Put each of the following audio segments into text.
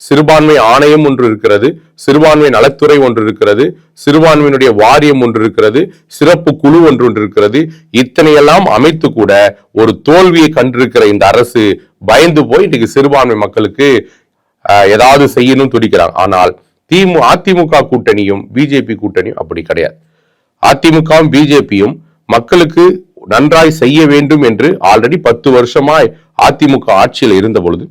சிறுபான்மை ஆணையம் ஒன்று இருக்கிறது, சிறுபான்மை நலத்துறை ஒன்று இருக்கிறது, சிறுபான்மையினுடைய வாரியம் ஒன்று இருக்கிறது, சிறப்பு குழு ஒன்று இருக்கிறது. இத்தனையெல்லாம் அமைத்து கூட ஒரு தோல்வியை கண்டிருக்கிற இந்த அரசு பயந்து போய் இன்னைக்கு சிறுபான்மை மக்களுக்கு ஏதாவது செய்யணும் துடிக்கிறாங்க. ஆனால் அதிமுக கூட்டணியும் பிஜேபி கூட்டணியும் அப்படி கிடையாது. அதிமுகவும் பிஜேபியும் மக்களுக்கு நன்றாய் செய்ய வேண்டும் என்று ஆல்ரெடி 10 வருஷமாய் அதிமுக ஆட்சியில் இருந்த பொழுது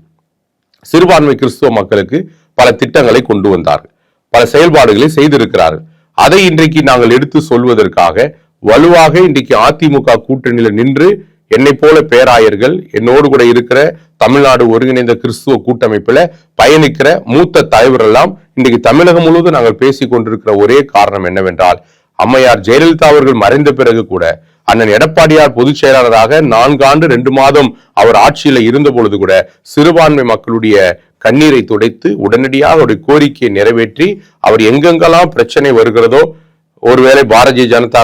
சிறுபான்மை கிறிஸ்துவ மக்களுக்கு பல திட்டங்களை கொண்டு வந்தார்கள், பல செயல்பாடுகளை செய்திருக்கிறார்கள். அதை இன்றைக்கு நாங்கள் எடுத்து சொல்வதற்காக வலுவாக இன்றைக்கு அதிமுக கூட்டணியில் நின்று என்னை போல பேராயர்கள், என்னோடு கூட இருக்கிற தமிழ்நாடு ஒருங்கிணைந்த கிறிஸ்துவ கூட்டமைப்புல பயணிக்கிற மூத்த தலைவர் எல்லாம் இன்றைக்கு தமிழகம் முழுவதும் நாங்கள் பேசிக் கொண்டிருக்கிற ஒரே காரணம் என்னவென்றால், அம்மையார் ஜெயலலிதா அவர்கள் மறைந்த பிறகு கூட அண்ணன் எடப்பாடியார் பொதுச் செயலாளராக 4 ஆண்டு 2 மாதம் அவர் ஆட்சியில இருந்த பொழுது கூட சிறுபான்மை மக்களுடைய கண்ணீரை துடைத்து உடனடியாக அவருடைய கோரிக்கையை நிறைவேற்றி அவர் எங்கெங்கெல்லாம் பிரச்சனை வருகிறதோ, ஒருவேளை பாரதிய ஜனதா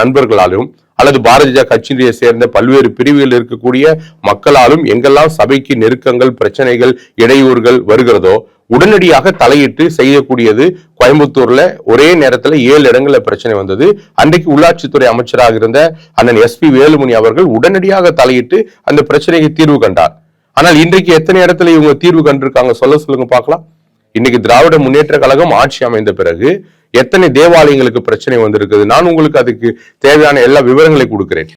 நண்பர்களாலும் அல்லது பாரதிய கட்சியை சேர்ந்த பல்வேறு பிரிவுகள் இருக்கக்கூடிய மக்களாலும் எங்கெல்லாம் சபைக்கு நெருக்கங்கள், பிரச்சனைகள், இடையூறுகள் வருகிறதோ உடனடியாக தலையிட்டு செய்யக்கூடியது. கோயம்புத்தூர்ல ஒரே நேரத்துல 7 இடங்கள்ல பிரச்சனை வந்தது. அன்றைக்கு உள்ளாட்சித்துறை அமைச்சராக இருந்த அண்ணன் SP வேலுமணி அவர்கள் உடனடியாக தலையிட்டு அந்த பிரச்சனைக்கு தீர்வு கண்டார். ஆனால் இன்றைக்கு எத்தனை இடத்துல இவங்க தீர்வு கண்டிருக்காங்க சொல்லுங்க பார்க்கலாம். இன்னைக்கு திராவிட முன்னேற்ற கழகம் ஆட்சி அமைந்த பிறகு எத்தனை தேவாலயங்களுக்கு பிரச்சனை வந்திருக்குது. நான் உங்களுக்கு அதுக்கு தேவையான எல்லா விவரங்களை கொடுக்கிறேன்.